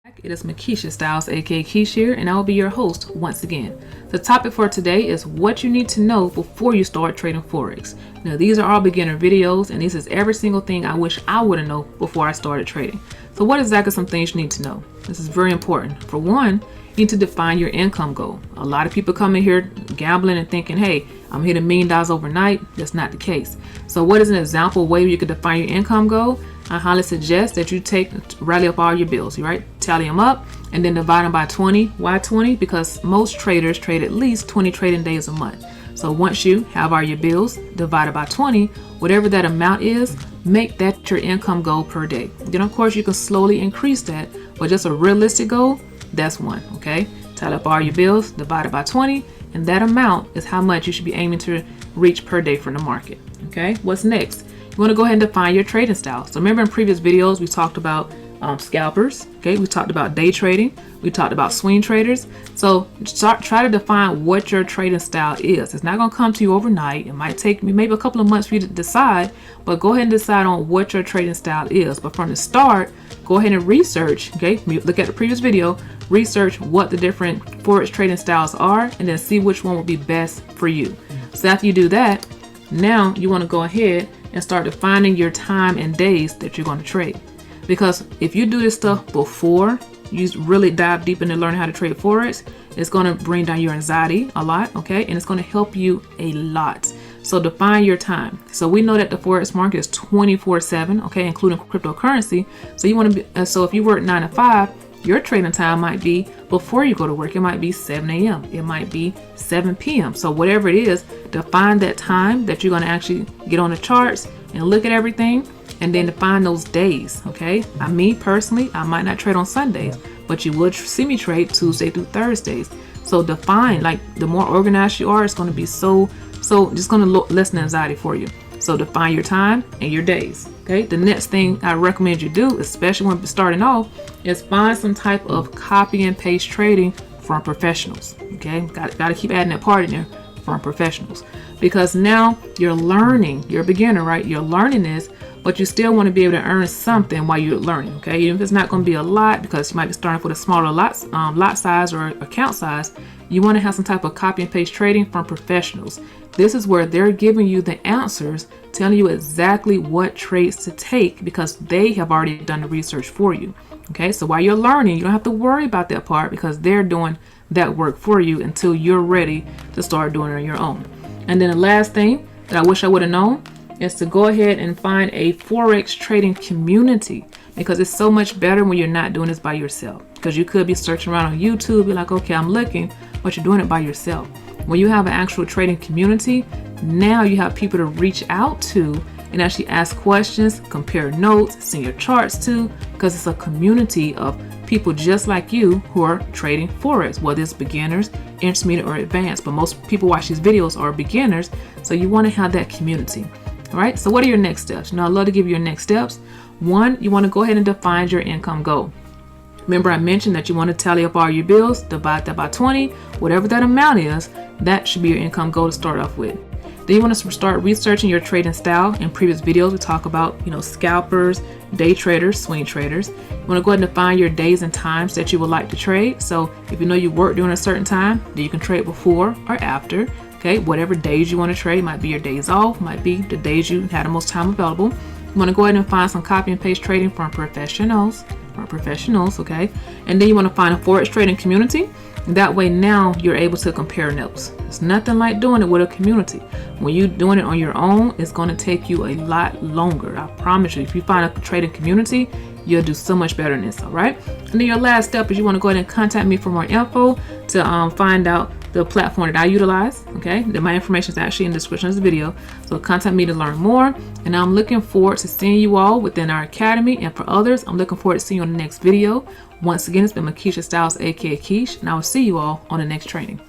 It is Makisha Stiles, aka Kish here, and I will be your host once again. The topic for today is what you need to know before you start trading Forex. Now, these are all beginner videos, and this is every single thing I wish I would have known before I started trading. So what exactly some things you need to know? This is very important. For one, you need to define your income goal. A lot of people come in here gambling and thinking, hey, I'm hitting $1 million overnight. That's not the case. So what is an example way you could define your income goal? I highly suggest that you rally up all your bills, right? Tally them up and then divide them by 20. Why 20? Because most traders trade at least 20 trading days a month. So once you have all your bills divided by 20, whatever that amount is, make that your income goal per day. Then of course you can slowly increase that, but just a realistic goal, that's one, okay? Tally up all your bills, divided by 20, and that amount is how much you should be aiming to reach per day from the market, okay? What's next? You want to go ahead and define your trading style. So remember in previous videos, we talked about scalpers, okay? We talked about day trading. We talked about swing traders. So try to define what your trading style is. It's not going to come to you overnight. It might take maybe a couple of months for you to decide, but go ahead and decide on what your trading style is. But from the start, go ahead and research, okay? Look at the previous video, research what the different Forex trading styles are, and then see which one will be best for you. So after you do that, now you want to go ahead and start defining your time and days that you're going to trade. Because if you do this stuff before you really dive deep into learning how to trade Forex, it's going to bring down your anxiety a lot, okay? And it's going to help you a lot. So define your time. So we know that the Forex market is 24/7, okay, including cryptocurrency. So you want to be, so if you work 9 to 5, your trading time might be before you go to work. It might be 7 a.m. It might be 7 p.m. So whatever it is, define that time that you're going to actually get on the charts and look at everything, and then define those days, okay? Me personally, I might not trade on Sundays, but you would see me trade Tuesday through Thursdays. So define, like the more organized you are, it's going to be so just going to lessen anxiety for you. So define your time and your days, okay? The next thing I recommend you do, especially when starting off, is find some type of copy and paste trading from professionals, okay? Got to keep adding that part in there, from professionals, because now you're learning. You're a beginner, right? You're learning this, but you still want to be able to earn something while you're learning, okay? Even if it's not going to be a lot, because you might be starting with a smaller lot size or account size, you want to have some type of copy and paste trading from professionals. This is where they're giving you the answers, telling you exactly what trades to take because they have already done the research for you. Okay, so while you're learning, you don't have to worry about that part because they're doing that work for you until you're ready to start doing it on your own. And then the last thing that I wish I would have known is to go ahead and find a Forex trading community, because it's so much better when you're not doing this by yourself. Because you could be searching around on YouTube, be like, okay, I'm looking, but you're doing it by yourself. When you have an actual trading community, now you have people to reach out to and actually ask questions, compare notes, send your charts to, because it's a community of people just like you who are trading Forex, whether it's beginners, intermediate, or advanced. But most people watch these videos are beginners, so you want to have that community. All right, so what are your next steps? Now, I'd love to give you your next steps. One, you want to go ahead and define your income goal. Remember, I mentioned that you want to tally up all your bills, divide that by 20, whatever that amount is, that should be your income goal to start off with. Then you want to start researching your trading style. In previous videos, we talk about, scalpers, day traders, swing traders. You want to go ahead and define your days and times that you would like to trade. So if you know you work during a certain time, then you can trade before or after. Okay, whatever days you want to trade, might be your days off, might be the days you had the most time available. You want to go ahead and find some copy and paste trading from professionals, okay? And then you want to find a Forex trading community. That way now you're able to compare notes. It's nothing like doing it with a community. When you're doing it on your own, it's going to take you a lot longer. I promise you, if you find a trading community, you'll do so much better than this, all right? And then your last step is you want to go ahead and contact me for more info to find out the platform that I utilize, okay? My information is actually in the description of this video. So contact me to learn more. And I'm looking forward to seeing you all within our academy. And for others, I'm looking forward to seeing you on the next video. Once again, it's been Makisha Stiles, aka Kish, and I will see you all on the next training.